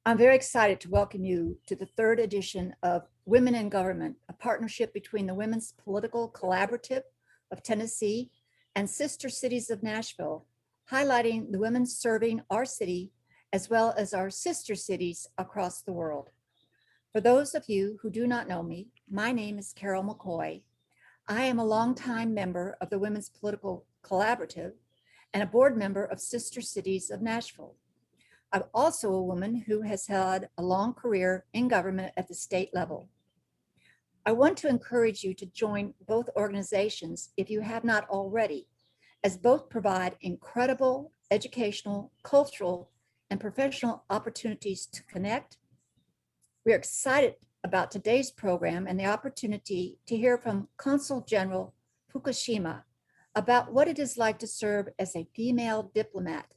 I'm very excited to welcome you to the third edition of Women in Government, a partnership between the Women's Political Collaborative of Tennessee and Sister Cities of Nashville, highlighting the women serving our city as well as our sister cities across the world. For those of you who do not know me, my name is Carol McCoy. I am a longtime member of the Women's Political Collaborative and a board member of Sister Cities of Nashville. I'm also a woman who has had a long career in government at the state level. I want to encourage you to join both organizations if you have not already, as both provide incredible educational, cultural, and professional opportunities to connect. We are excited about today's program and the opportunity to hear from Consul General Fukushima about what it is like to serve as a female diplomat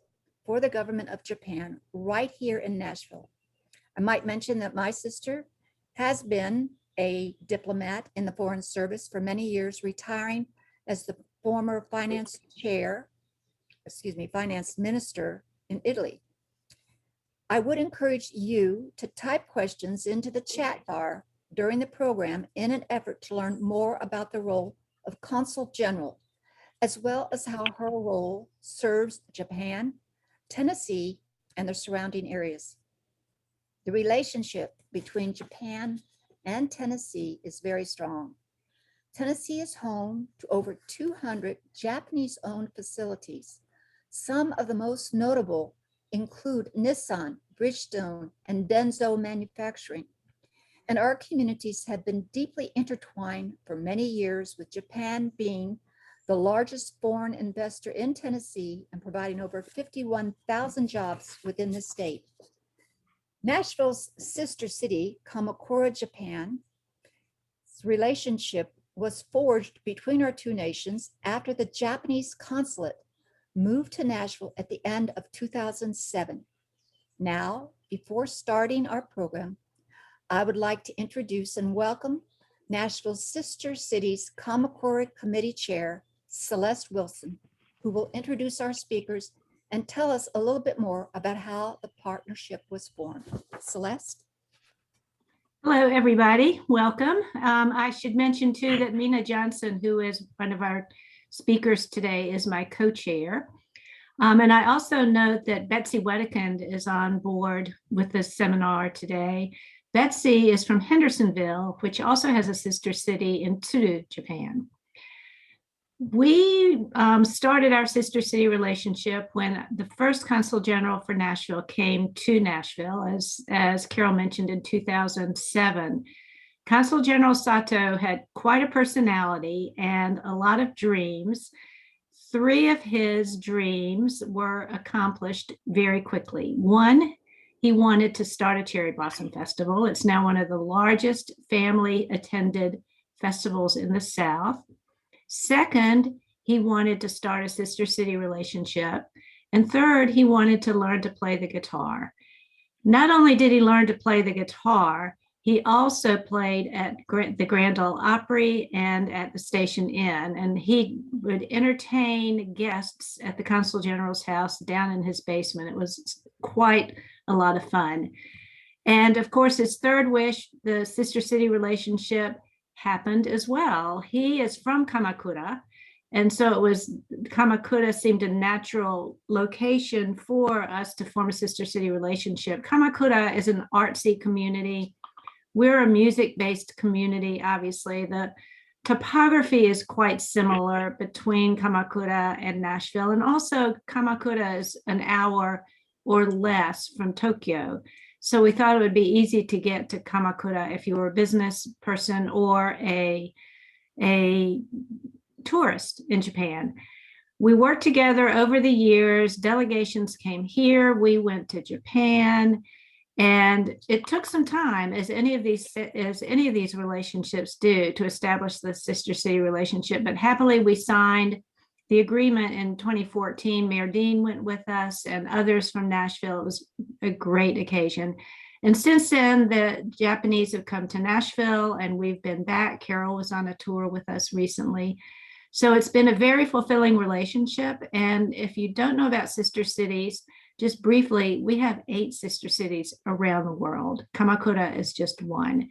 for the government of Japan right here in Nashville. I might mention that my sister has been a diplomat in the Foreign Service for many years, retiring as the former finance minister in Italy. I would encourage you to type questions into the chat bar during the program in an effort to learn more about the role of Consul General, as well as how her role serves Japan, Tennessee, and the surrounding areas. The relationship between Japan and Tennessee is very strong. Tennessee is home to over 200 Japanese-owned facilities. Some of the most notable include Nissan, Bridgestone, and Denso Manufacturing. And our communities have been deeply intertwined for many years, with Japan being the largest foreign investor in Tennessee and providing over 51,000 jobs within the state. Nashville's sister city, Kamakura, Japan's relationship was forged between our two nations after the Japanese consulate moved to Nashville at the end of 2007. Now, before starting our program, I would like to introduce and welcome Nashville's Sister Cities Kamakura Committee Chair, Celeste Wilson, who will introduce our speakers and tell us a little bit more about how the partnership was formed. Celeste? Hello, everybody. Welcome. I should mention, too, that Mina Johnson, who is one of our speakers today, is my co-chair. And I also note that Betsy Wedekind is on board with this seminar today. Betsy is from Hendersonville, which also has a sister city in Tsuruo, Japan. We started our sister city relationship when the first Consul General for Nashville came to Nashville, as Carol mentioned, in 2007. Consul General Sato had quite a personality and a lot of dreams. 3 of his dreams were accomplished very quickly. One, he wanted to start a cherry blossom festival. It's now one of the largest family-attended festivals in the South. Second, he wanted to start a sister city relationship. And third, he wanted to learn to play the guitar. Not only did he learn to play the guitar, he also played at the Grand Ole Opry and at the Station Inn. And he would entertain guests at the Consul General's house down in his basement. It was quite a lot of fun. And of course, his third wish, the sister city relationship, happened as well. He is from Kamakura, and so Kamakura seemed a natural location for us to form a sister city relationship. Kamakura is an artsy community. We're a music-based community, obviously. The topography is quite similar between Kamakura and Nashville, and also Kamakura is an hour or less from Tokyo. So we thought it would be easy to get to Kamakura if you were a business person or a tourist in Japan. We worked together over the years. Delegations came here. We went to Japan, and it took some time, as any of these relationships do, to establish the sister city relationship. But happily, we signed the agreement in 2014. Mayor Dean went with us and others from Nashville. It was a great occasion. And since then, the Japanese have come to Nashville and we've been back. Carol was on a tour with us recently. So it's been a very fulfilling relationship. And if you don't know about sister cities, just briefly, we have 8 sister cities around the world. Kamakura is just one.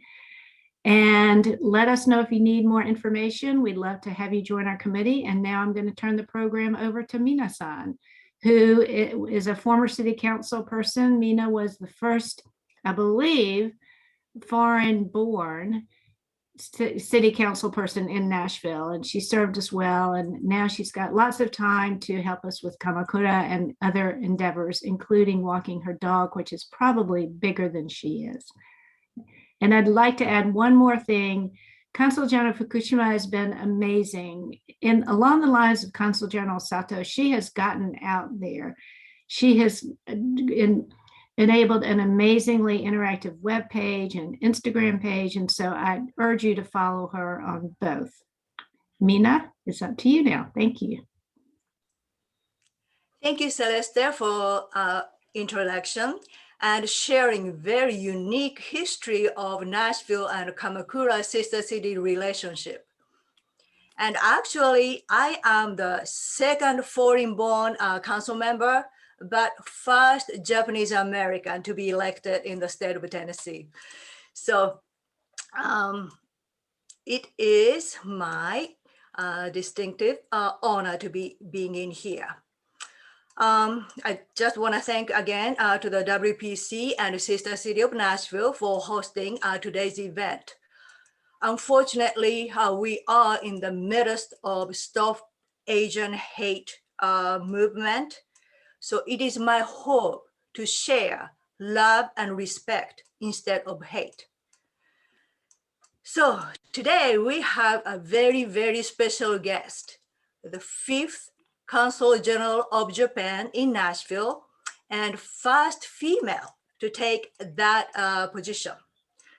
And let us know if you need more information. We'd love to have you join our committee. And now I'm going to turn the program over to Mina-san, who is a former city council person. Mina was the first, I believe, foreign-born city council person in Nashville, and she served us well. And now she's got lots of time to help us with Kamakura and other endeavors, including walking her dog, which is probably bigger than she is. And I'd like to add one more thing. Consul General Fukushima has been amazing. Along the lines of Consul General Sato, she has gotten out there. She has enabled an amazingly interactive web page and Instagram page. And so I urge you to follow her on both. Mina, it's up to you now. Thank you. Thank you, Celeste, for introduction and sharing very unique history of Nashville and Kamakura sister city relationship. And actually, I am the second foreign-born council member, but first Japanese American to be elected in the state of Tennessee. So it is my distinctive honor to be being in here. I just want to thank again to the WPC and the Sister City of Nashville for hosting today's event. Unfortunately, we are in the midst of Stop Asian Hate movement. So it is my hope to share love and respect instead of hate. So today we have a very, very special guest, the 5th Consul General of Japan in Nashville and first female to take that position.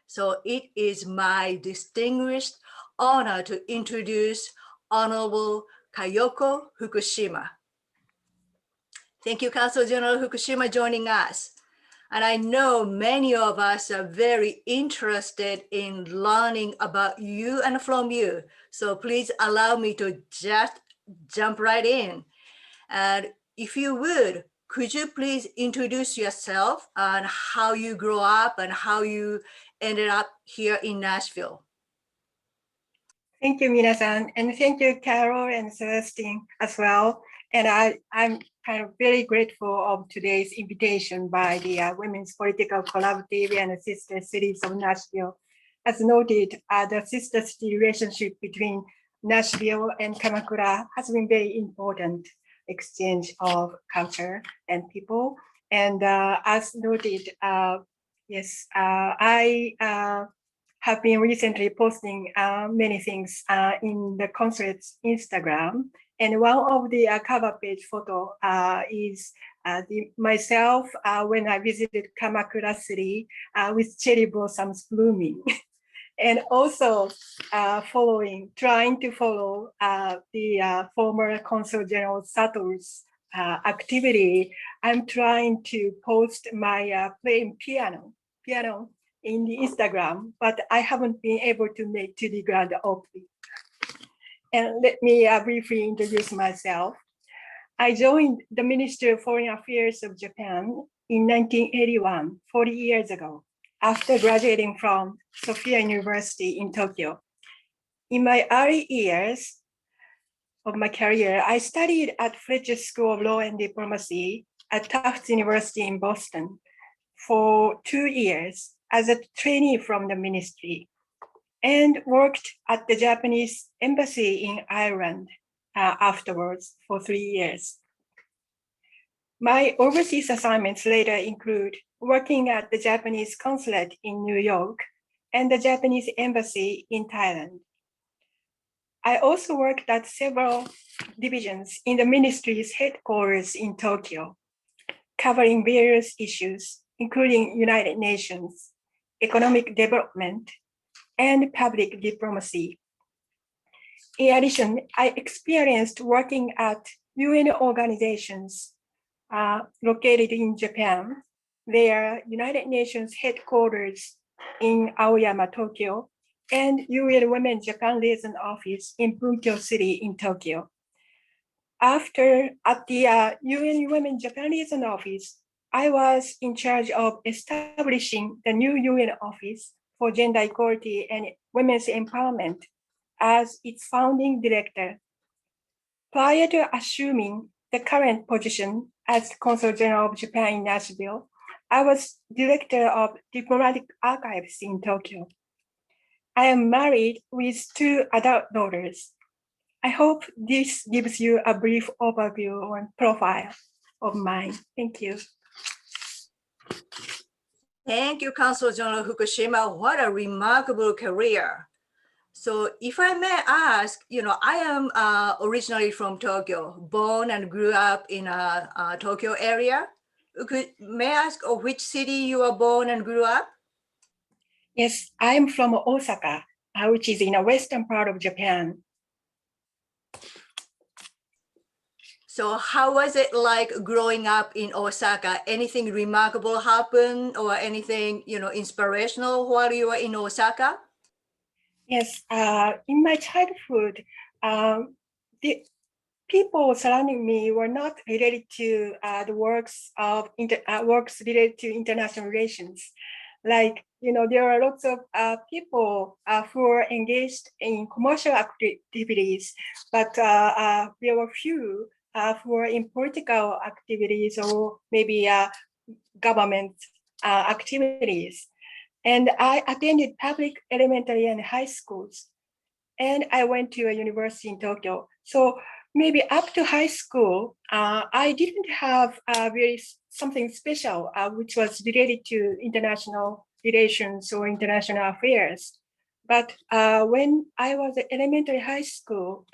So it is my distinguished honor to introduce Honorable Kayoko Fukushima. Thank you, Consul General Fukushima, joining us. And I know many of us are very interested in learning about you and from you. So please allow me to just jump right in. And if you would, could you please introduce yourself and how you grew up and how you ended up here in Nashville? Thank you, Mina-san, and thank you, Carol and Celestine as well. And I'm kind of very grateful of today's invitation by the Women's Political Collaborative and Sister Cities of Nashville. As noted, the sister city relationship between Nashville and Kamakura has been very important exchange of culture and people. And as noted, yes, I have been recently posting many things in the consulate's Instagram. And one of the cover page photo is myself when I visited Kamakura City with cherry blossoms blooming. And also trying to follow the former Consul General Sato's activity. I'm trying to post my playing piano in the Instagram, but I haven't been able to make to the grand opening. And let me briefly introduce myself. I joined the Ministry of Foreign Affairs of Japan in 1981, 40 years ago, after graduating from Sophia University in Tokyo. In my early years of my career, I studied at Fletcher School of Law and Diplomacy at Tufts University in Boston for 2 years as a trainee from the ministry, and worked at the Japanese embassy in Ireland afterwards for 3 years. My overseas assignments later include working at the Japanese consulate in New York and the Japanese embassy in Thailand. I also worked at several divisions in the ministry's headquarters in Tokyo, covering various issues, including United Nations, economic development, and public diplomacy. In addition, I experienced working at UN organizations located in Japan, their United Nations headquarters in Aoyama, Tokyo, and UN Women Japan Liaison Office in Bunkyo City in Tokyo. At the UN Women Japan Liaison Office, I was in charge of establishing the new UN Office for Gender Equality and Women's Empowerment as its founding director. Prior to assuming the current position as Consul General of Japan in Nashville, I was director of diplomatic archives in Tokyo. I am married with 2 adult daughters. I hope this gives you a brief overview and profile of mine. Thank you. Thank you, Consul General Fukushima. What a remarkable career. So if I may ask, I am originally from Tokyo, born and grew up in a Tokyo area. May I ask which city you were born and grew up? Yes, I'm from Osaka, which is in the western part of Japan. So how was it like growing up in Osaka? Anything remarkable happen or anything, inspirational while you were in Osaka? Yes, in my childhood, the people surrounding me were not related to the works related to international relations. Like, there are lots of people who are engaged in commercial activities, but there were few who are in political activities or maybe government activities. And I attended public elementary and high schools. And I went to a university in Tokyo. So maybe up to high school, I didn't have something special, which was related to international relations or international affairs. But when I was an elementary school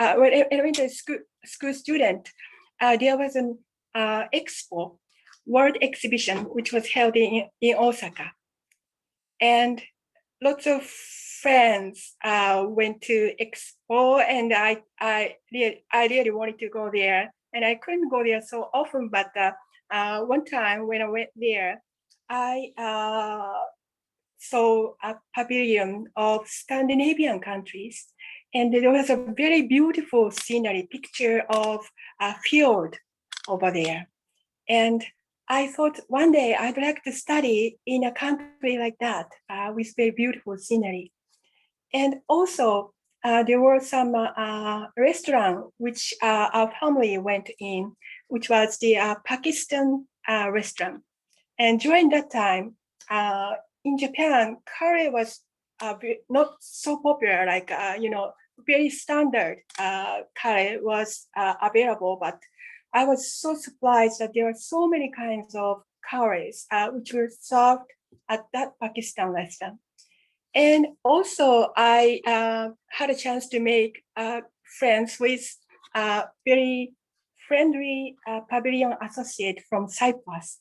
student, there was an expo, world exhibition, which was held in Osaka. And lots of friends went to expo, and I really wanted to go there, and I couldn't go there so often. But one time when I went there, I saw a pavilion of Scandinavian countries, and there was a very beautiful scenery picture of a fjord over there, and I thought one day I'd like to study in a country like that with very beautiful scenery. And also, there were some restaurant which our family went in, which was the Pakistan restaurant. And during that time, in Japan, curry was not so popular, like, very standard curry was available, but I was so surprised that there are so many kinds of curries which were served at that Pakistan restaurant. And also, I had a chance to make friends with a very friendly pavilion associate from Cyprus.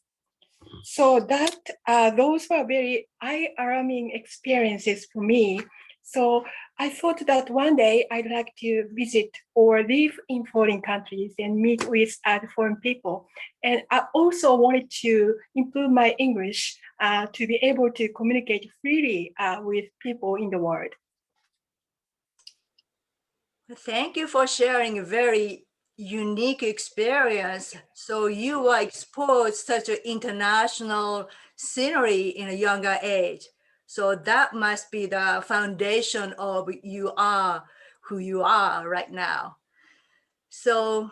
So those were very eye-opening experiences for me. So I thought that one day I'd like to visit or live in foreign countries and meet with foreign people. And I also wanted to improve my English to be able to communicate freely with people in the world. Thank you for sharing a very unique experience. So you were exposed to such an international scenery in a younger age. So that must be the foundation of you are who you are right now. So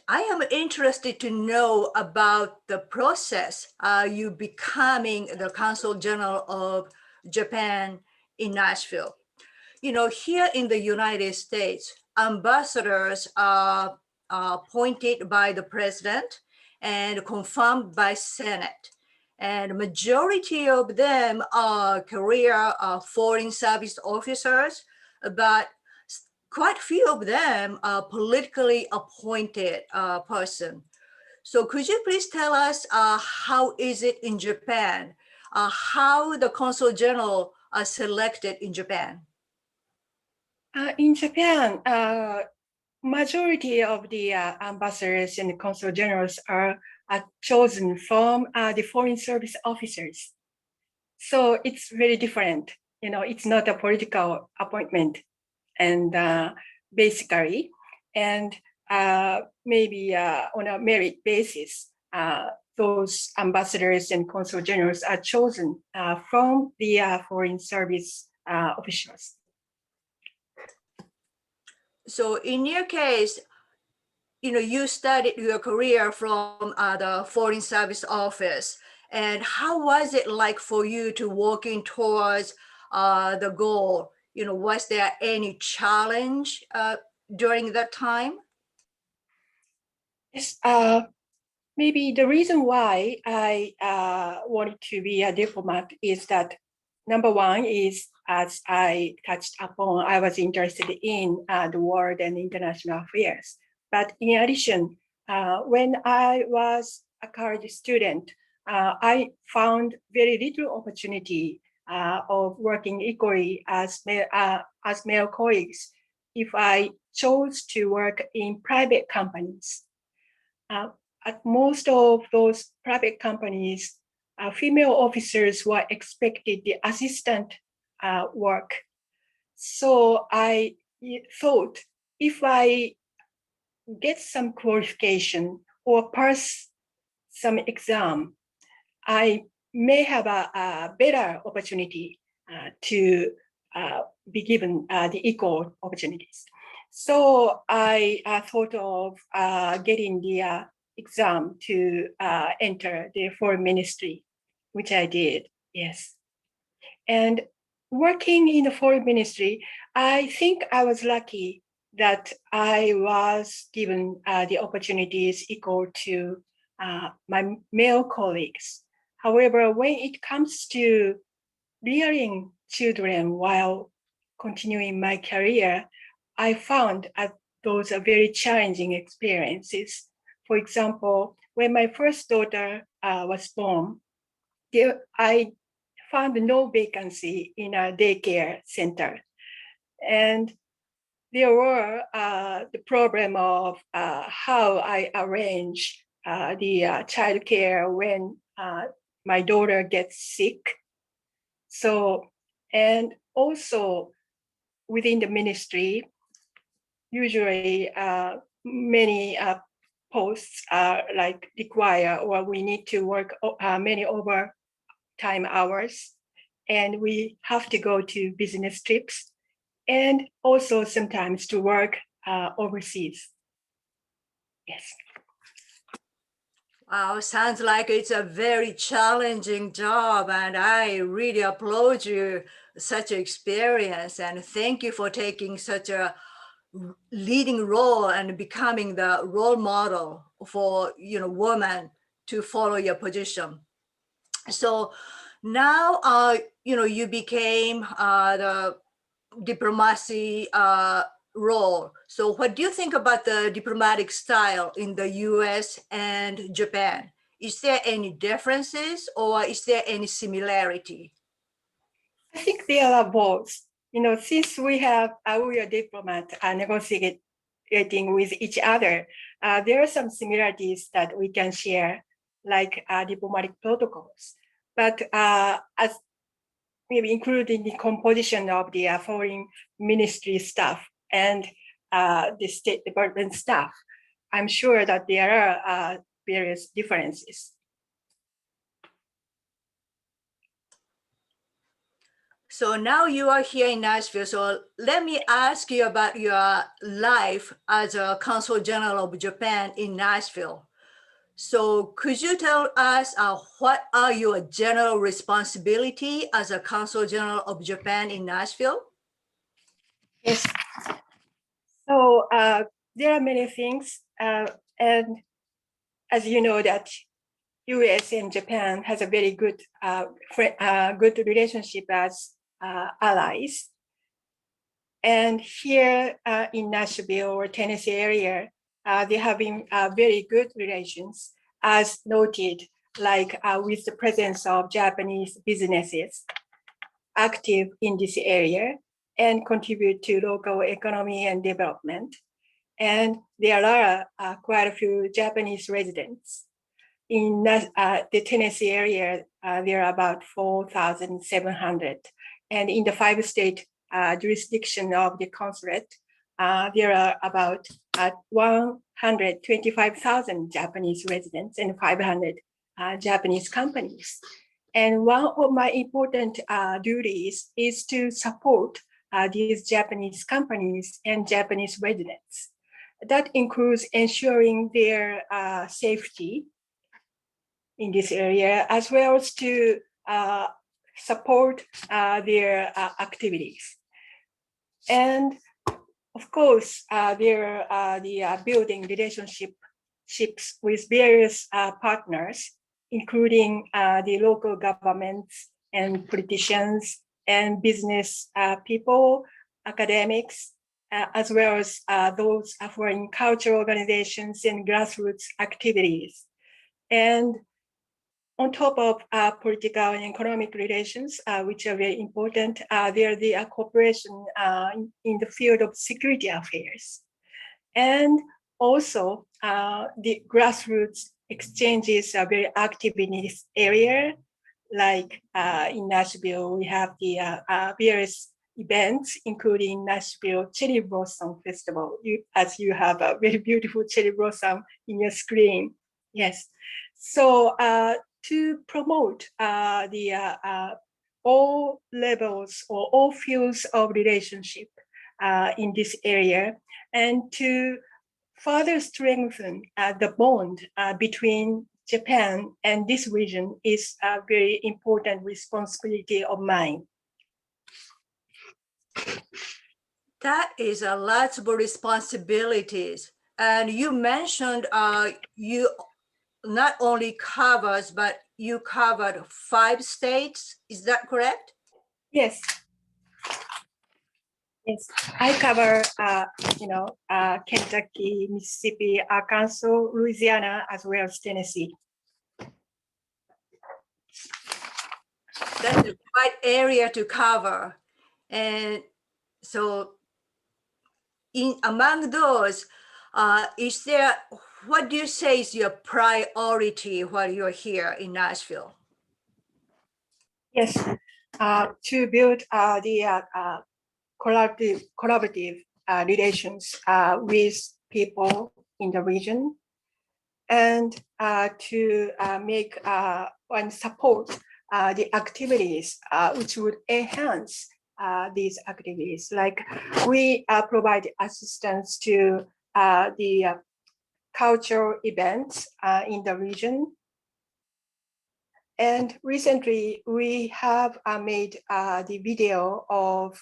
I am interested to know about the process you becoming the Consul General of Japan in Nashville. Here in the United States, ambassadors are appointed by the president and confirmed by Senate. And majority of them are career foreign service officers, but quite few of them are politically appointed person. So could you please tell us how is it in Japan? How the Consul General are selected in Japan? In Japan, majority of the ambassadors and the consul generals are chosen from the foreign service officers. So it's very different. It's not a political appointment, and basically, and maybe on a merit basis. those ambassadors and consul generals are chosen from the foreign service officials. So in your case, you started your career from the Foreign Service Office. And how was it like for you to working towards the goal? Was there any challenge during that time? Yes, maybe the reason why I wanted to be a diplomat is that number one is, as I touched upon, I was interested in the world and international affairs. But in addition, when I was a college student, I found very little opportunity of working equally as male colleagues if I chose to work in private companies. At most of those private companies, female officers were expected the assistant work. So I thought if I get some qualification or pass some exam, I may have a better opportunity to be given the equal opportunities. So I thought of getting the exam to enter the foreign ministry, which I did, yes. And working in the foreign ministry, I think I was lucky that I was given the opportunities equal to my male colleagues. However, when it comes to rearing children while continuing my career, I found those are very challenging experiences. For example, when my first daughter was born, I found no vacancy in a daycare center. And there were the problem of how I arrange the childcare when my daughter gets sick. So, and also within the ministry, usually many posts like require, or we need to work many overtime hours, and we have to go to business trips, and also sometimes to work overseas. Yes. Wow, sounds like it's a very challenging job, and I really applaud you such an experience, and thank you for taking such a leading role and becoming the role model for women to follow your position. So now you became the diplomacy role. So what do you think about the diplomatic style in the US and Japan? Is there any differences or is there any similarity? I think there are both. Since we are diplomats negotiating with each other, there are some similarities that we can share, like diplomatic protocols. But as maybe including the composition of the foreign ministry staff and the State Department staff, I'm sure that there are various differences. So now you are here in Nashville. So let me ask you about your life as a Consul General of Japan in Nashville. So could you tell us what are your general responsibility as a Consul General of Japan in Nashville? Yes. So there are many things, and as you know that U.S. and Japan has a very good good relationship as allies. And here in Nashville or Tennessee area, they have been very good relations, as noted, like with the presence of Japanese businesses active in this area and contribute to local economy and development. And there are quite a few Japanese residents. In the Tennessee area, there are about 4,700. And in the 5-state jurisdiction of the consulate, there are about 125,000 Japanese residents and 500 Japanese companies. And one of my important duties is to support these Japanese companies and Japanese residents. That includes ensuring their safety in this area, as well as to support their activities. And of course, they're building relationships with various partners, including the local governments and politicians and business people, academics, as well as those foreign cultural organizations and grassroots activities. And on top of political and economic relations, which are very important, there are the cooperation in the field of security affairs. And also, the grassroots exchanges are very active in this area. Like in Nashville, we have the various events, including Nashville Cherry Blossom Festival, as you have a very beautiful cherry blossom in your screen. Yes. So to promote all levels or all fields of relationship in this area, and to further strengthen the bond between Japan and this region is a very important responsibility of mine. That is a lot of responsibilities. And you mentioned you not only covers, but you covered 5 states. Is that correct? Yes. Yes, I cover, Kentucky, Mississippi, Arkansas, Louisiana, as well as Tennessee. That's a quite area to cover. And so among those, is there, what do you say is your priority while you're here in Nashville? Yes, to build the collaborative relations with people in the region, and to make and support the activities which would enhance these activities. Like we provide assistance to the cultural events in the region. And recently we have made the video of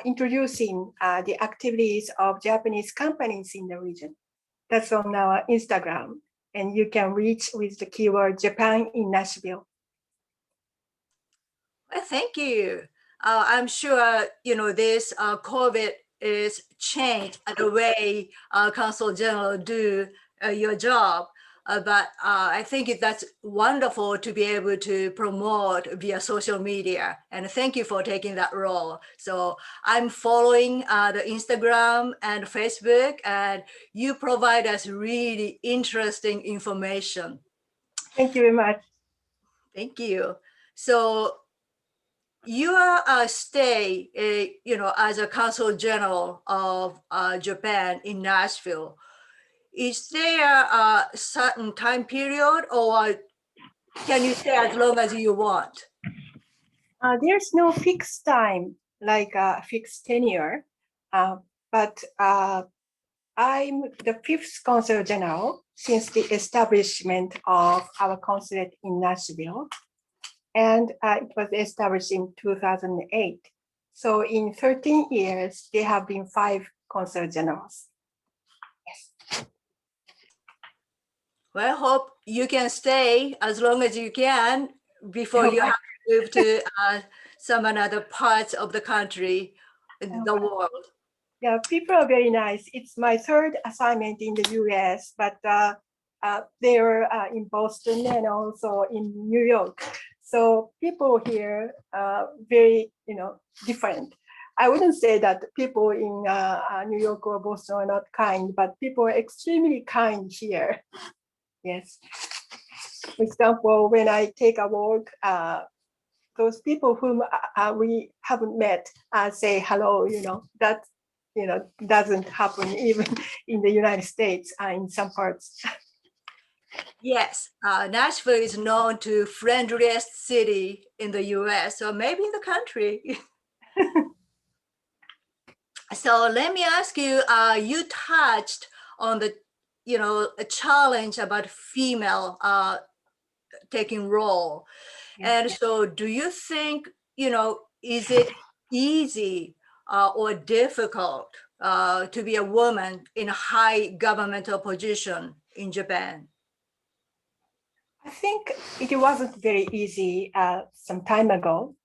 introducing the activities of Japanese companies in the region. That's on our Instagram, and you can reach with the keyword Japan in Nashville. Well, thank you. I'm sure, this COVID is changed the way Consul General do your job. But I think that's wonderful to be able to promote via social media. And thank you for taking that role. So I'm following the Instagram and Facebook, and you provide us really interesting information. Thank you very much. Thank you. So your stay, as a Consul General of Japan in Nashville, is there a certain time period, or can you stay as long as you want? There's no fixed time, like a fixed tenure, but I'm the 5th Consul General since the establishment of our consulate in Nashville. And it was established in 2008. So in 13 years, there have been 5 Consul Generals. Yes. Well, I hope you can stay as long as you can before you have to move to some another parts of the country, the world. Yeah, people are very nice. It's my 3rd assignment in the US, but they're in Boston and also in New York. So people here are very, different. I wouldn't say that people in New York or Boston are not kind, but people are extremely kind here. Yes. For example, when I take a walk, those people whom we haven't met say hello, that, doesn't happen even in the United States in some parts. Yes, Nashville is known to friendliest city in the US or maybe in the country. So let me ask you, you touched on the, a challenge about female taking role. And so do you think, is it easy or difficult to be a woman in a high governmental position in Japan? I think it wasn't very easy some time ago,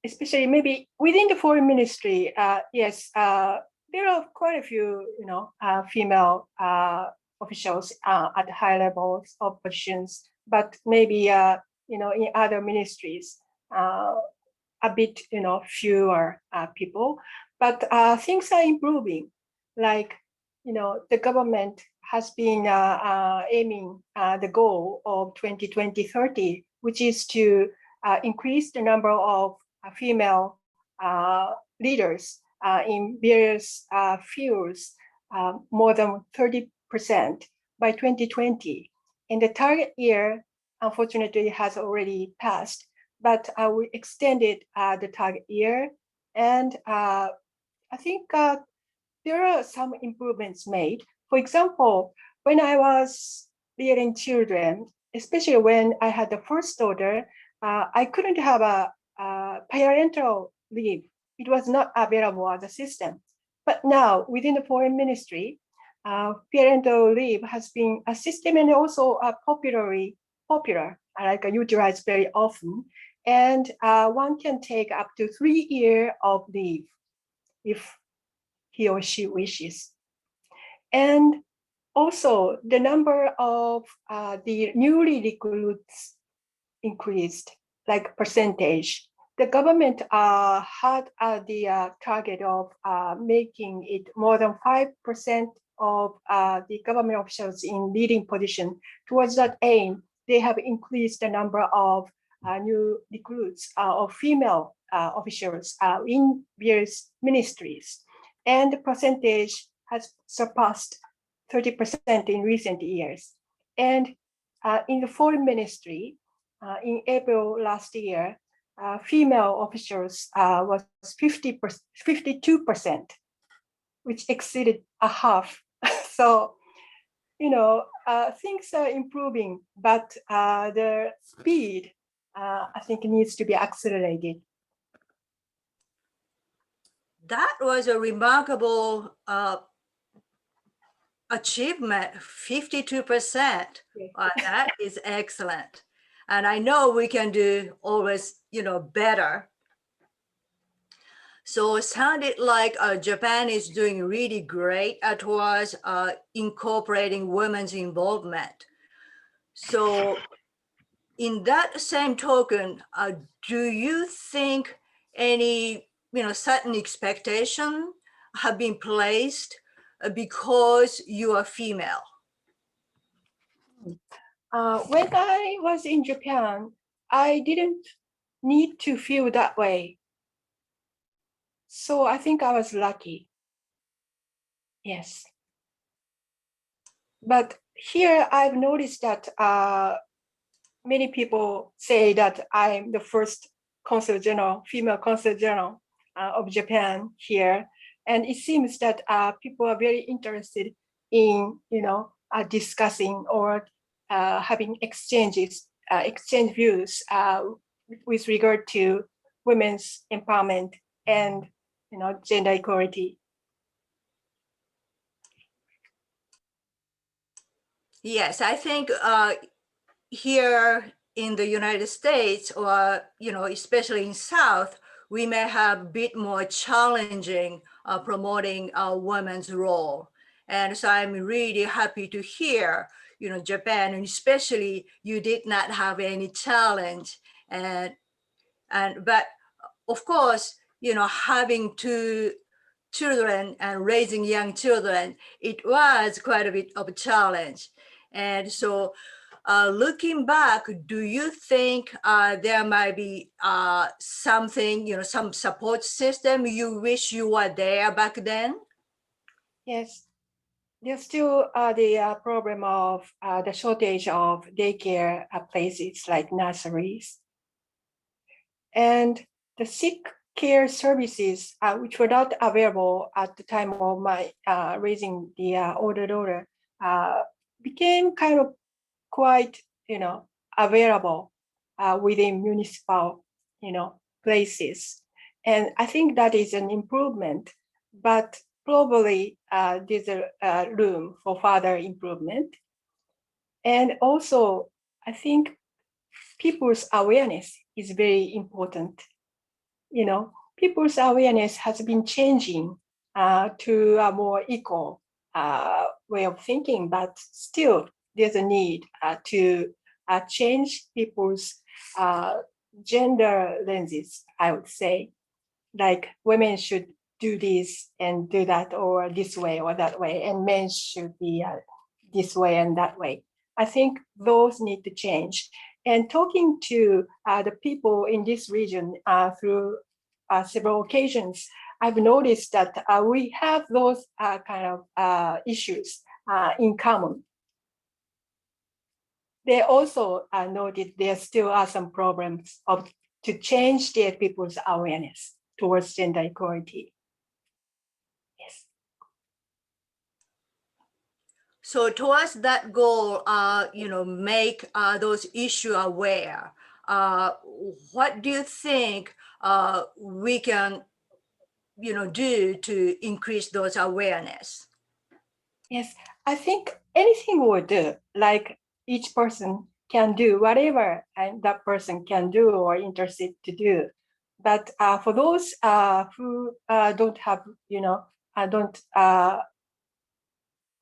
especially maybe within the foreign ministry. Yes, there are quite a few, female officials at high levels of positions, but maybe, in other ministries, a bit, fewer people. But things are improving. Like, the government has been aiming the goal of 2020-30, which is to increase the number of female leaders in various fields more than 30% by 2020. And the target year, unfortunately, has already passed, but we extended the target year. And I think there are some improvements made. For example, when I was bearing children, especially when I had the first daughter, I couldn't have a parental leave. It was not available as a system. But now, within the foreign ministry, parental leave has been a system and also popular, like utilized very often. And one can take up to 3 years of leave if he or she wishes. And also, the number of the newly recruits increased, like percentage. The government had the target of making it more than 5% of the government officials in leading position. Towards that aim, they have increased the number of new recruits of female officials in various ministries. And the percentage has surpassed 30% in recent years. And in the foreign ministry, in April last year, female officials was 52%, which exceeded a half. So, things are improving, but the speed, I think, needs to be accelerated. That was a remarkable achievement, 52%. That is excellent. And I know we can do always, better. So it sounded like Japan is doing really great towards incorporating women's involvement. So in that same token, do you think any, certain expectation have been placed because you are female? When I was in Japan, I didn't need to feel that way. So I think I was lucky. Yes. But here I've noticed that many people say that I'm the first consul general, female consul general of Japan here. And it seems that people are very interested in, discussing or having exchange views with regard to women's empowerment and, gender equality. Yes, I think here in the United States, or especially in South, we may have a bit more challenging promoting a women's role. And so I'm really happy to hear, Japan, and especially you did not have any challenge. But of course, having two children and raising young children, it was quite a bit of a challenge. And so looking back, do you think there might be something, some support system you wish you were there back then? Yes, there's still the problem of the shortage of daycare places like nurseries. And the sick care services, which were not available at the time of my raising the older daughter, became kind of quite, available within municipal, places. And I think that is an improvement, but probably there's a room for further improvement. And also, I think people's awareness is very important. People's awareness has been changing to a more equal way of thinking, but still there's a need to change people's gender lenses, I would say. Like women should do this and do that, or this way or that way, and men should be this way and that way. I think those need to change. And talking to the people in this region through several occasions, I've noticed that we have those kind of issues in common. They also noted there still are some problems to change their people's awareness towards gender equality. Yes. So towards that goal, make those issues aware. What do you think we can, do to increase those awareness? Yes, I think anything will do. Like each person can do whatever that person can do or interested to do. But for those who don't have, don't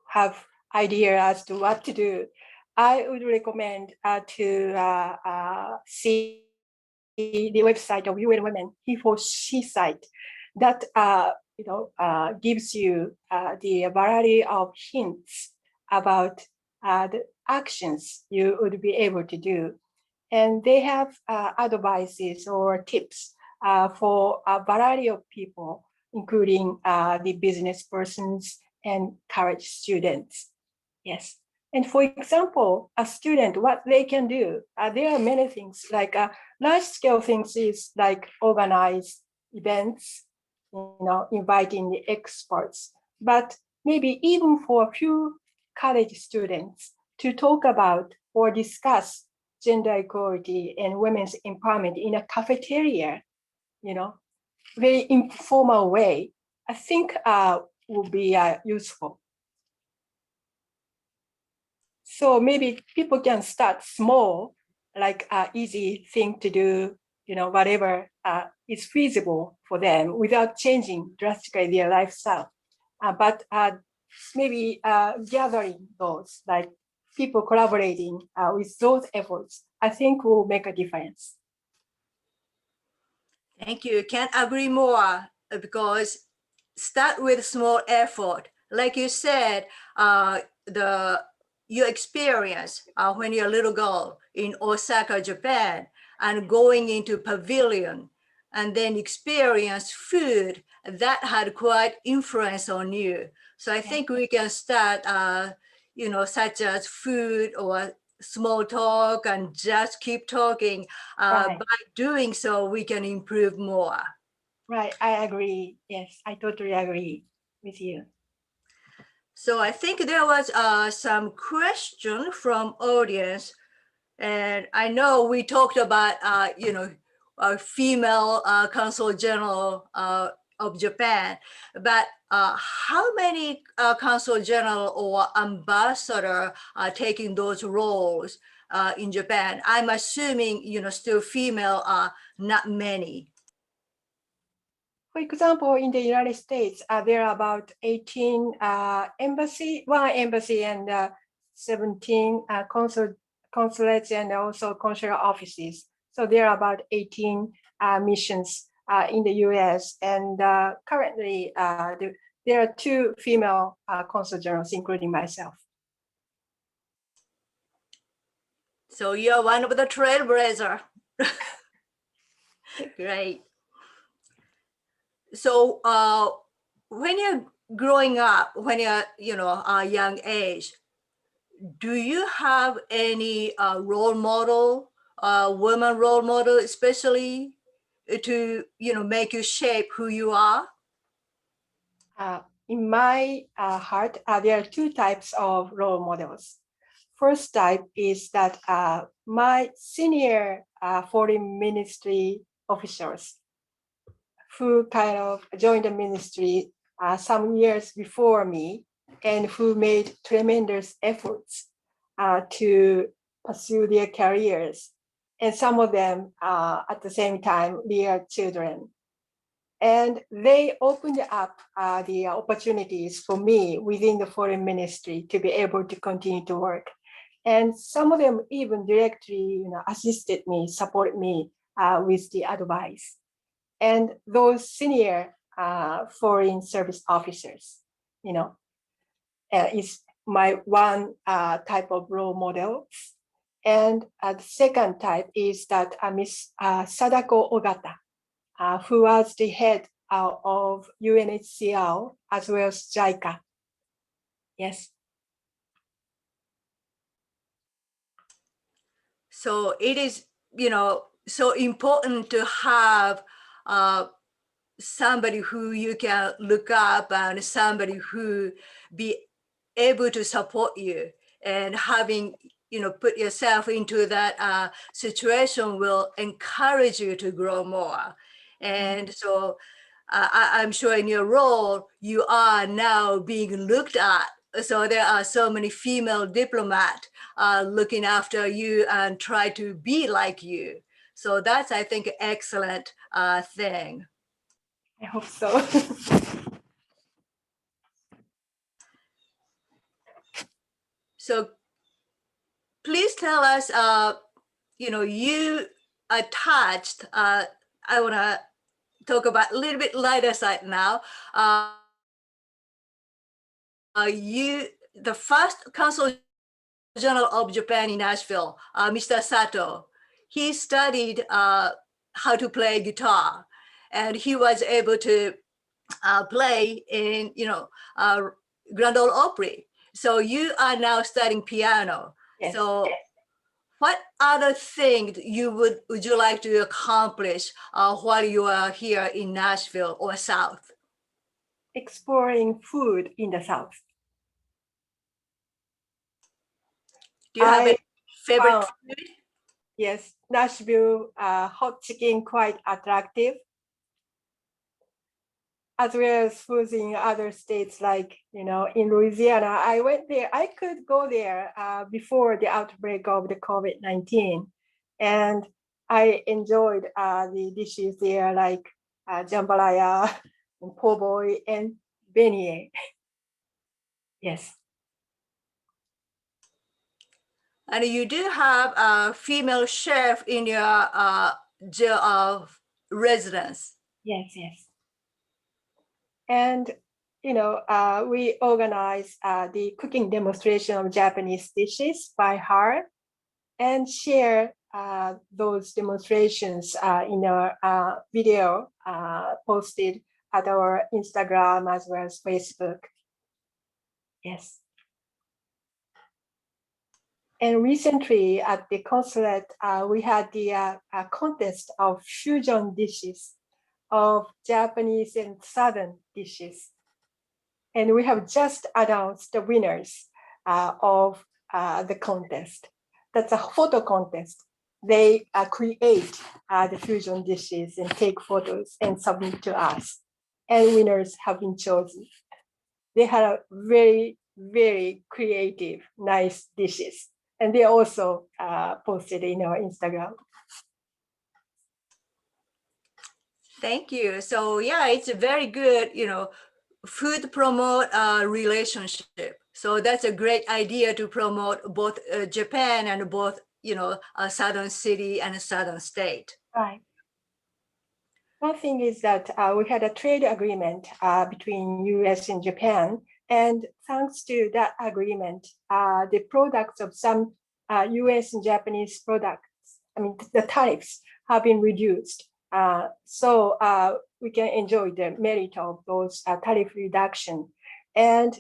have idea as to what to do, I would recommend to see the website of UN Women, He for She site, that gives you the variety of hints about the actions you would be able to do. And they have advices or tips for a variety of people, including the business persons and college students. Yes. And for example, a student, what they can do, there are many things, like large scale things is like organize events, inviting the experts, but maybe even for a few college students to talk about or discuss gender equality and women's empowerment in a cafeteria, very informal way, I think will be useful. So maybe people can start small, like easy thing to do, whatever is feasible for them without changing drastically their lifestyle. But maybe gathering those, like people collaborating with those efforts, I think will make a difference. Thank you. Can't agree more, because start with small effort. Like you said, your experience when you're a little girl in Osaka, Japan, and going into pavilion and then experience food that had quite influence on you. So I think we can start, such as food or small talk, and just keep talking. Right. By doing so, we can improve more. Right, I agree. Yes, I totally agree with you. So I think there was some question from audience, and I know we talked about a female consul general of Japan, but how many consul general or ambassador are taking those roles in Japan? I'm assuming still female are not many. For example, in the United States, there are about 18 one embassy and 17 consulates and also consular offices. So there are about 18 missions in the US. And currently, there are 2 female consul generals, including myself. So you're one of the trailblazer. Great. So when you're growing up when you're, a young age, do you have any role model, woman role model, especially to, make you shape who you are? In my heart, there are two types of role models. First type is that my senior foreign ministry officials who kind of joined the ministry some years before me and who made tremendous efforts to pursue their careers. And some of them at the same time, their children. And they opened up the opportunities for me within the foreign ministry to be able to continue to work. And some of them even directly assisted me, supported me with the advice. And those senior foreign service officers, is my one type of role model. And the second type is that Miss Sadako Ogata, who was the head of UNHCR as well as JICA. Yes. So it is, so important to have somebody who you can look up and somebody who be able to support you, and having, put yourself into that situation will encourage you to grow more. And so I'm sure in your role, you are now being looked at. So there are so many female diplomats looking after you and try to be like you. So that's, I think, excellent thing. I hope so. So please tell us, you attached, I want to talk about a little bit lighter side now. The first Consul General of Japan in Nashville, Mr. Sato, he studied how to play guitar, and he was able to play in, Grand Ole Opry. So you are now studying piano. Yes. So what other things would you like to accomplish while you are here in Nashville or South? Exploring food in the South. Do you have a favorite food? Yes, Nashville hot chicken quite attractive, as well as foods in other states like, in Louisiana. I went there, I could go there before the outbreak of the COVID-19. And I enjoyed the dishes there like jambalaya, and po' boy, and beignet. Yes. And you do have a female chef in your residence. Yes, yes. And, we organize the cooking demonstration of Japanese dishes by her and share those demonstrations in our video posted at our Instagram as well as Facebook. Yes. And recently at the consulate, we had the contest of fusion dishes of Japanese and Southern dishes. And we have just announced the winners of the contest. That's a photo contest. They create the fusion dishes and take photos and submit to us. And winners have been chosen. They had a very, very creative, nice dishes. And they also posted in our Instagram. Thank you. So yeah, it's a very good, food promote relationship. So that's a great idea to promote both Japan and both, a southern city and a southern state. Right. One thing is that we had a trade agreement between US and Japan. And thanks to that agreement, the products of some US and Japanese products, the tariffs have been reduced. So we can enjoy the merit of those tariff reduction. And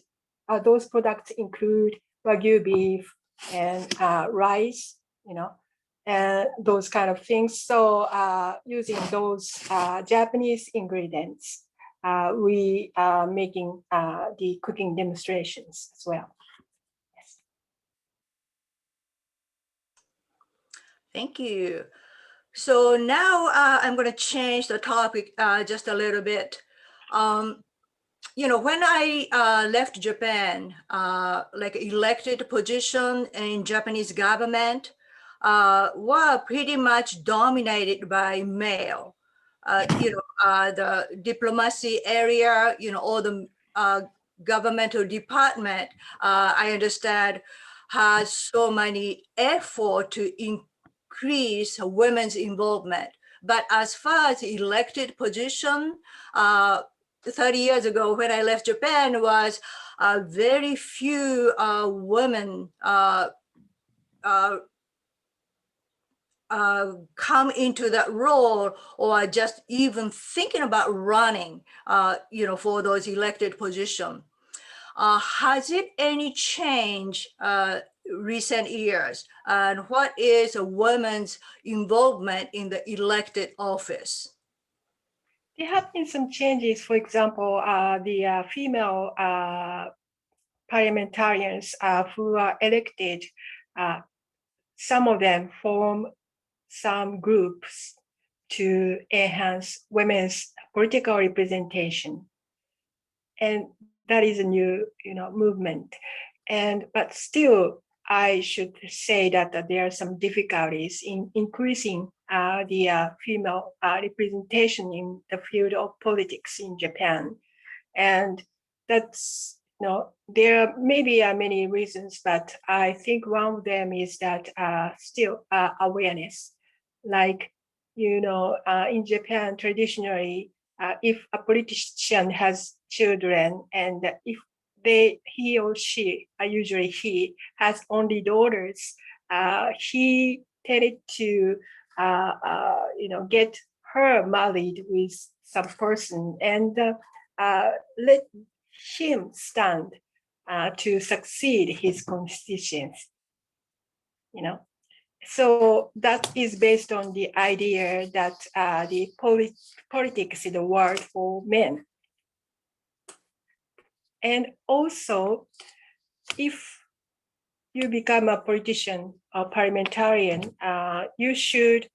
those products include Wagyu beef and rice, and those kind of things. So using those Japanese ingredients, we are making the cooking demonstrations as well. Yes. Thank you. So now I'm going to change the topic just a little bit. When I left Japan, like elected position in Japanese government were pretty much dominated by male. The diplomacy area, all the governmental department, I understand, has so many effort to increase women's involvement. But as far as elected position, 30 years ago when I left Japan was very few women come into that role or just even thinking about running, for those elected positions. Has it any change recent years? And what is a woman's involvement in the elected office? There have been some changes. For example, the female parliamentarians who are elected, some of them form some groups to enhance women's political representation. And that is a new, movement. But still, I should say that there are some difficulties in increasing the female representation in the field of politics in Japan. And that's, there may be many reasons, but I think one of them is that still awareness. Like, in Japan, traditionally, if a politician has children and if he or she, usually he, has only daughters, he tended to, get her married with some person and let him stand to succeed his constituents, So that is based on the idea that the politics is a world for men. And also, if you become a politician or parliamentarian, you should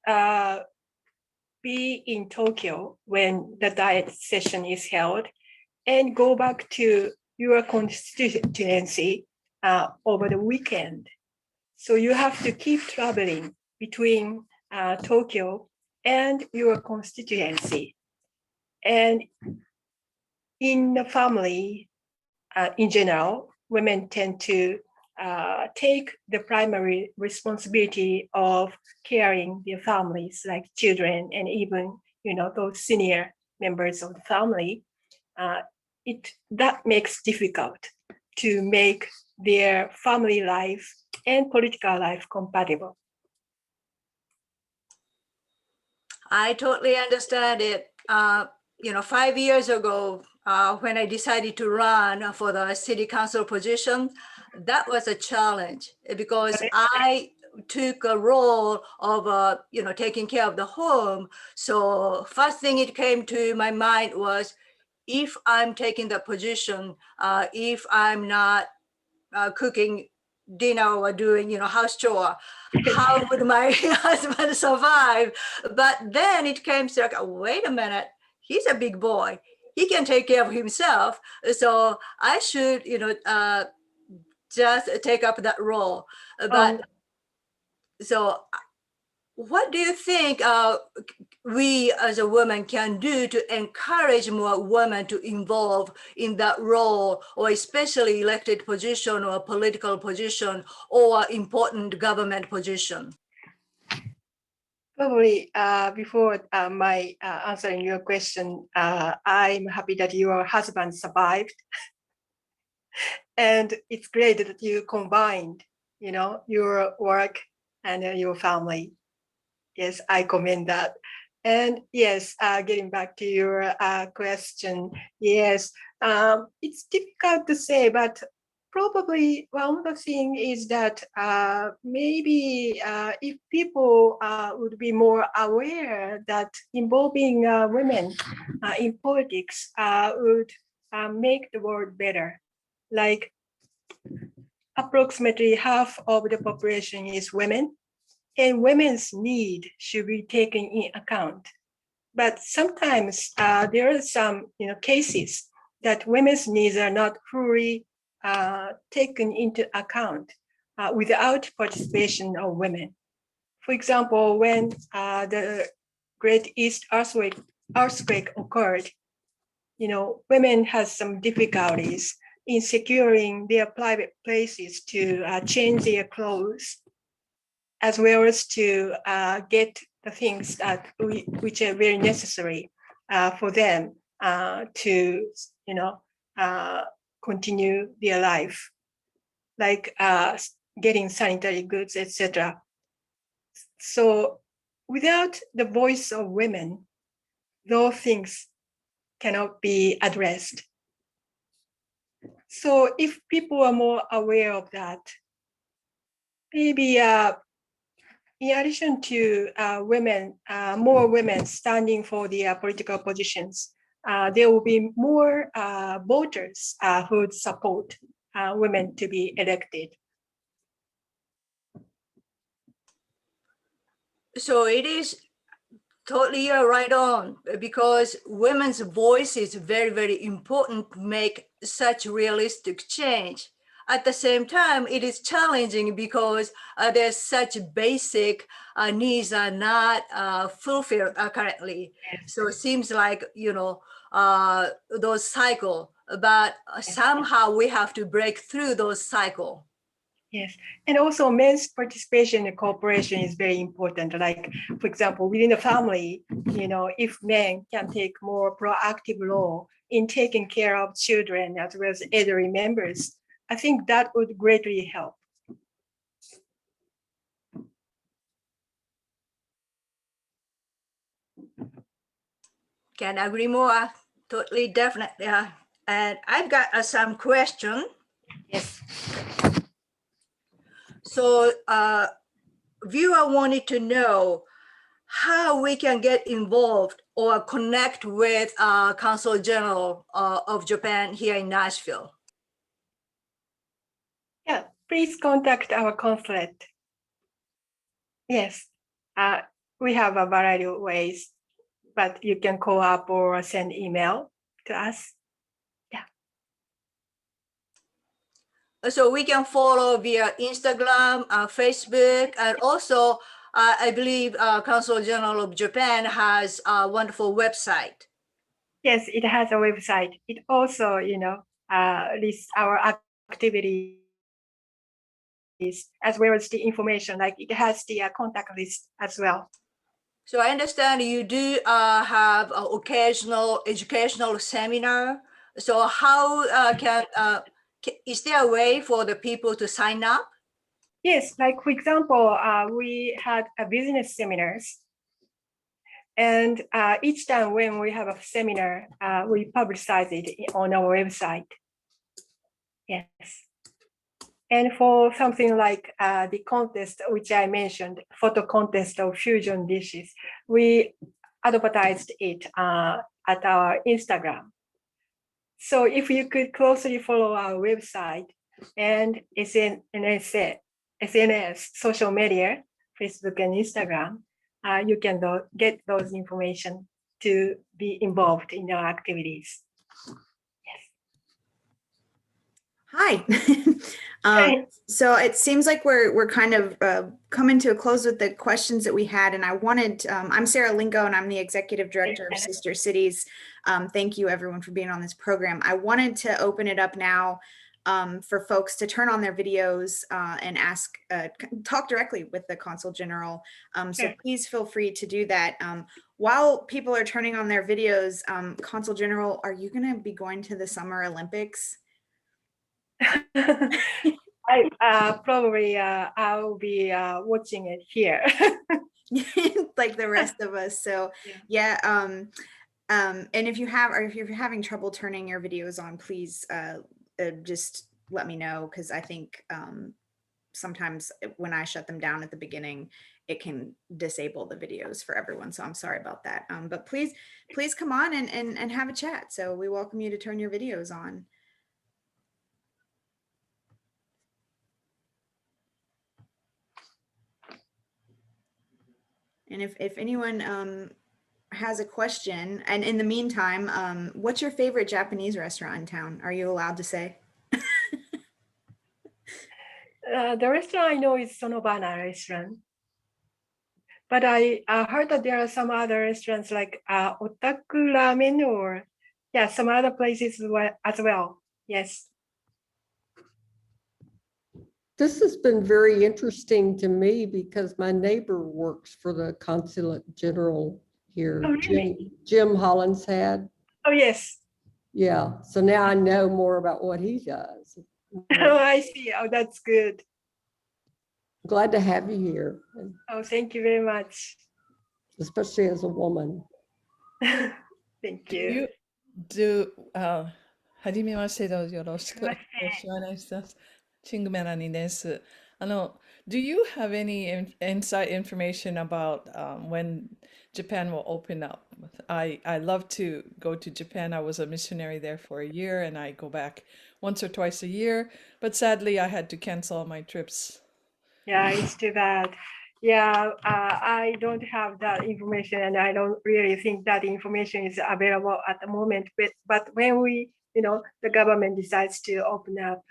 be in Tokyo when the Diet session is held and go back to your constituency over the weekend. So you have to keep traveling between Tokyo and your constituency. And in the family, in general, women tend to take the primary responsibility of caring their families, like children and even, those senior members of the family. That makes difficult to make their family life and political life compatible. I totally understand it. 5 years ago, when I decided to run for the city council position, that was a challenge because I took a role of, taking care of the home. So first thing it came to my mind was, if I'm taking the position, if I'm not cooking dinner or doing, house chore, how would my husband survive? But then it came to like, wait a minute, he's a big boy. He can take care of himself. So I should, just take up that role. But so what do you think we as a woman can do to encourage more women to involve in that role, or especially elected position or political position or important government position? Probably before my answering your question, I'm happy that your husband survived. And it's great that you combined, your work and your family. Yes, I commend that. And yes, getting back to your question, yes, it's difficult to say, but probably one of the things is that maybe if people would be more aware that involving women in politics would make the world better. Like approximately half of the population is women, and women's need should be taken in account. But sometimes there are some cases that women's needs are not fully taken into account without participation of women. For example, when the Great East earthquake occurred, women had some difficulties in securing their private places to change their clothes, as well as to get the things that which are very necessary for them to, continue their life, like getting sanitary goods, etc. So without the voice of women, those things cannot be addressed. So if people are more aware of that, maybe in addition to women, more women standing for the political positions, there will be more voters who would support women to be elected. So it is totally, you're right on, because women's voice is very, very important to make such realistic change. At the same time, it is challenging because there's such basic needs are not fulfilled currently. So it seems like, those cycle, but somehow we have to break through those cycle. Yes, and also men's participation in cooperation is very important. Like, for example, within the family, if men can take more proactive role in taking care of children as well as elderly members, I think that would greatly help. Can agree more. Totally, definitely. And I've got some question. Yes. So viewer wanted to know how we can get involved or connect with Consul General of Japan here in Nashville. Yeah, please contact our consulate. Yes, we have a variety of ways, but you can call up or send email to us. So we can follow via Instagram, Facebook, and also I believe Consul General of Japan has a wonderful website. Yes, it has a website. It also, lists our activities as well as the information. Like it has the contact list as well. So I understand you do have an occasional educational seminar. So how is there a way for the people to sign up? Yes, like for example, we had a business seminars. And each time when we have a seminar, we publicize it on our website. Yes. And for something like the contest, which I mentioned, photo contest of fusion dishes, we advertised it at our Instagram. So if you could closely follow our website and SNS, social media, Facebook and Instagram, you can get those information to be involved in our activities. Hi. So it seems like we're kind of coming to a close with the questions that we had, and I wanted, I'm Sarah Lingo, and I'm the Executive Director of Sister Cities. Thank you everyone for being on this program. I wanted to open it up now for folks to turn on their videos and ask, talk directly with the Consul General. So please feel free to do that. While people are turning on their videos, Consul General, are you going to be going to the Summer Olympics? I probably I'll be watching it here. like the rest of us. So Yeah. and if you're having trouble turning your videos on, please just let me know, because I think sometimes when I shut them down at the beginning, it can disable the videos for everyone. So I'm sorry about that. But please come on and have a chat. So we welcome you to turn your videos on. And if anyone has a question, and in the meantime, what's your favorite Japanese restaurant in town? Are you allowed to say? The restaurant I know is Sonobana restaurant. But I heard that there are some other restaurants like Otaku Ramen or some other places as well. Yes. This has been very interesting to me because my neighbor works for the Consulate General here, Oh, really? Jim Hollinshead. Oh, yes. Yeah, so now I know more about what he does. Oh, I see. Oh, that's good. Glad to have you here, Oh, thank you very much. especially as a woman. Thank you.はじめましてどうぞよろしくお願いします。チングメラニです。Do you have any inside information about when Japan will open up? I love to go to Japan. I was a missionary there for a year and I go back once or twice a year, but sadly I had to cancel all my trips. Yeah, it's too bad. Yeah, I don't have that information, and I don't really think that information is available at the moment. But when the government decides to open up,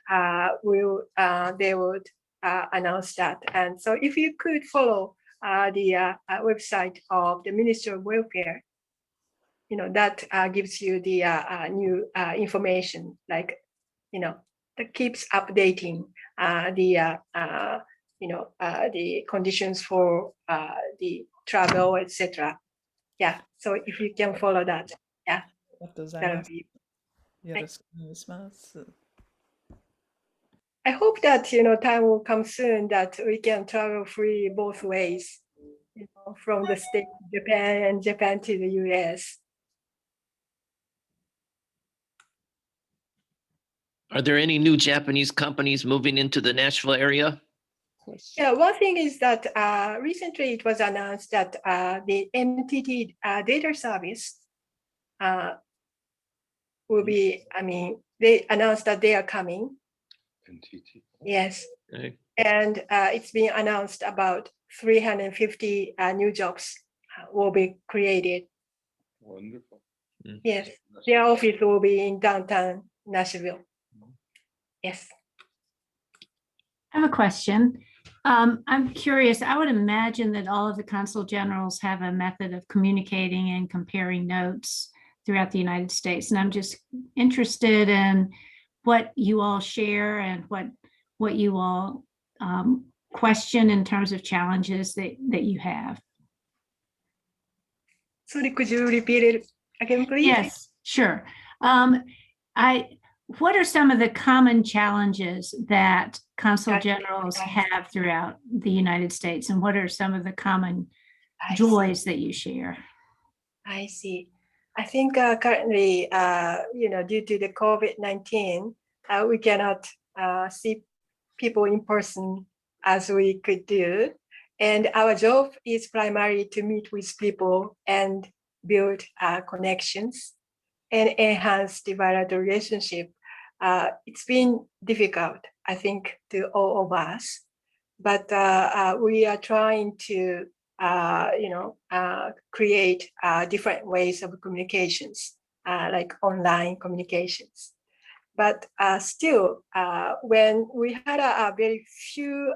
they would announce that. And so, if you could follow the website of the Ministry of Welfare, that gives you the new information, like that keeps updating the conditions for the travel, etc. Yeah, so if you can follow that, yeah, that would be. よろしくお願いします。I hope that time will come soon that we can travel free both ways, from the state to Japan and Japan to the US. Are there any new Japanese companies moving into the Nashville area? Yeah, one thing is that recently it was announced that the NTT data service will be, they announced that they are coming. NTT. Yes. Okay. And it's been announced about 350 new jobs will be created. Wonderful. Yes, their office will be in downtown Nashville. Yes. I have a question. I'm curious, I would imagine that all of the consul generals have a method of communicating and comparing notes throughout the United States. And I'm just interested in what you all share and what you all question in terms of challenges that you have. Sorry, could you repeat it again, please? Yes, sure. What are some of the common challenges that consul generals have throughout the United States, and what are some of the common joys that you share? I see. I think currently, due to the COVID-19, we cannot see people in person as we could do. And our job is primarily to meet with people and build connections and enhance the bilateral relationship. It's been difficult, I think, to all of us, but we are trying to, create different ways of communications, like online communications. But still, when we had a very few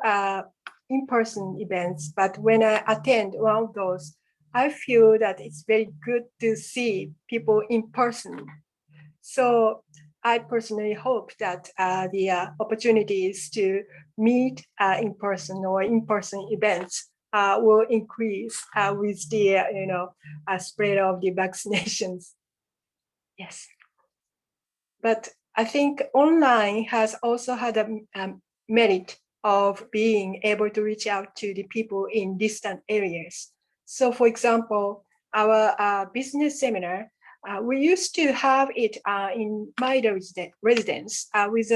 in-person events, but when I attend one of those, I feel that it's very good to see people in person. So I personally hope that the opportunities to meet in person or in-person events will increase with the spread of the vaccinations. Yes, but I think online has also had a merit of being able to reach out to the people in distant areas. So for example, our business seminar, we used to have it in my residence with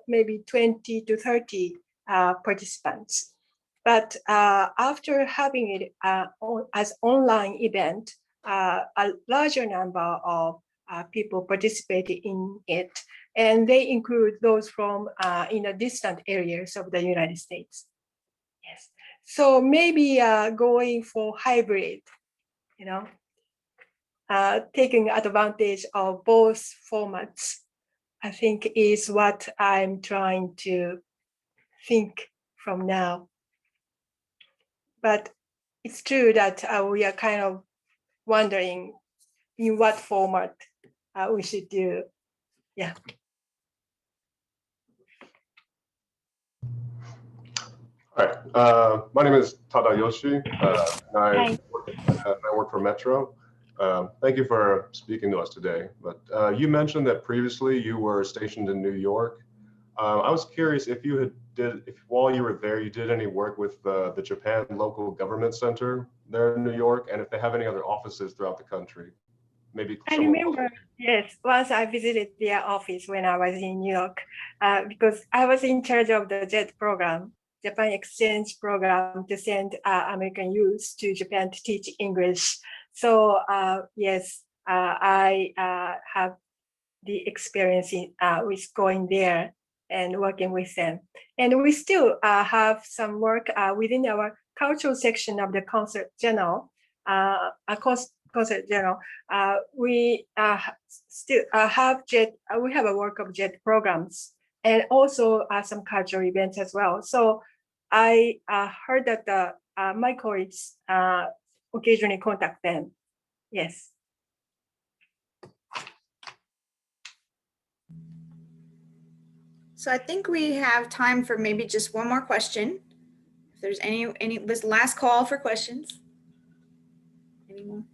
maybe 20 to 30 participants. But after having it as online event, a larger number of people participated in it, and they include those from in the distant areas of the United States. Yes, so maybe going for hybrid, you know, taking advantage of both formats, I think is what I'm trying to think from now. But it's true that we are kind of wondering in what format we should do. Yeah. All right. My name is Tadayoshi. I work for Metro. Thank you for speaking to us today. But you mentioned that previously you were stationed in New York. I was curious if you while you were there, you did any work with the Japan Local Government Center there in New York, and if they have any other offices throughout the country. Maybe. I remember, yes, once I visited their office when I was in New York, because I was in charge of the JET program, Japan Exchange Program, to send American youth to Japan to teach English. So yes, I have the experience with going there and working with them. And we still have some work within our cultural section of the Consul General, Consul General. We still have JET, we have a work of JET programs and also some cultural events as well. So I heard that my colleagues occasionally contact them. Yes. So I think we have time for maybe just one more question. If there's any this last call for questions. Anyone?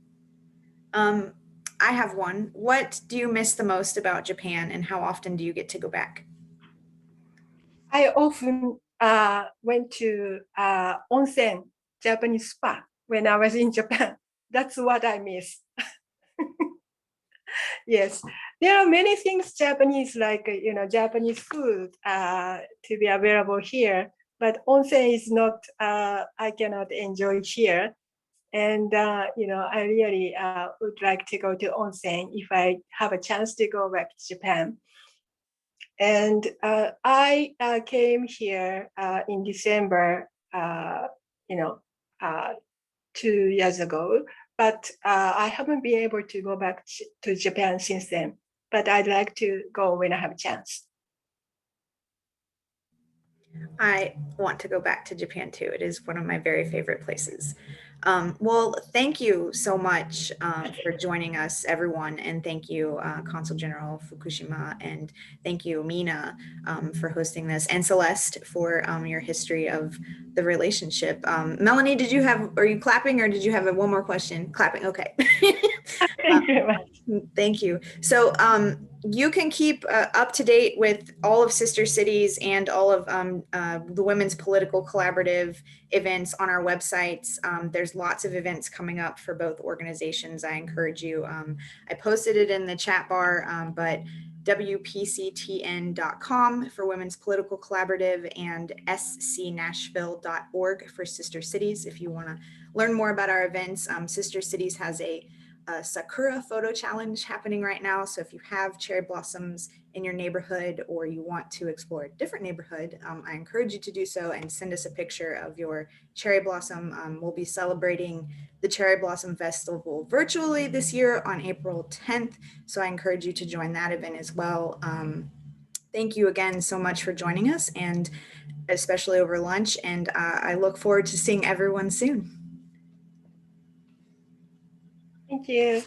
I have one. What do you miss the most about Japan, and how often do you get to go back? I often went to onsen, Japanese spa, when I was in Japan. That's what I miss. Yes, there are many things Japanese, like Japanese food to be available here, but onsen is not. I cannot enjoy here, and I really would like to go to onsen if I have a chance to go back to Japan. And I came here in December, 2 years ago, but I haven't been able to go back to Japan since then. But I'd like to go when I have a chance. I want to go back to Japan too. It is one of my very favorite places. Well, thank you so much for joining us, everyone. And thank you, Consul General Fukushima. And thank you, Mina, for hosting this, and Celeste for your history of the relationship. Melanie, are you clapping, or did you have one more question? Clapping, okay. Thank you very much. Thank you. So you can keep up to date with all of Sister Cities and all of the Women's Political Collaborative events on our websites. There's lots of events coming up for both organizations. I encourage you. I posted it in the chat bar, but WPCTN.com for Women's Political Collaborative and scnashville.org for Sister Cities. If you want to learn more about our events, Sister Cities has a Sakura photo challenge happening right now. So if you have cherry blossoms in your neighborhood, or you want to explore a different neighborhood, I encourage you to do so and send us a picture of your cherry blossom. We'll be celebrating the Cherry Blossom Festival virtually this year on April 10th. So I encourage you to join that event as well. Thank you again so much for joining us, and especially over lunch. And I look forward to seeing everyone soon. Thank you.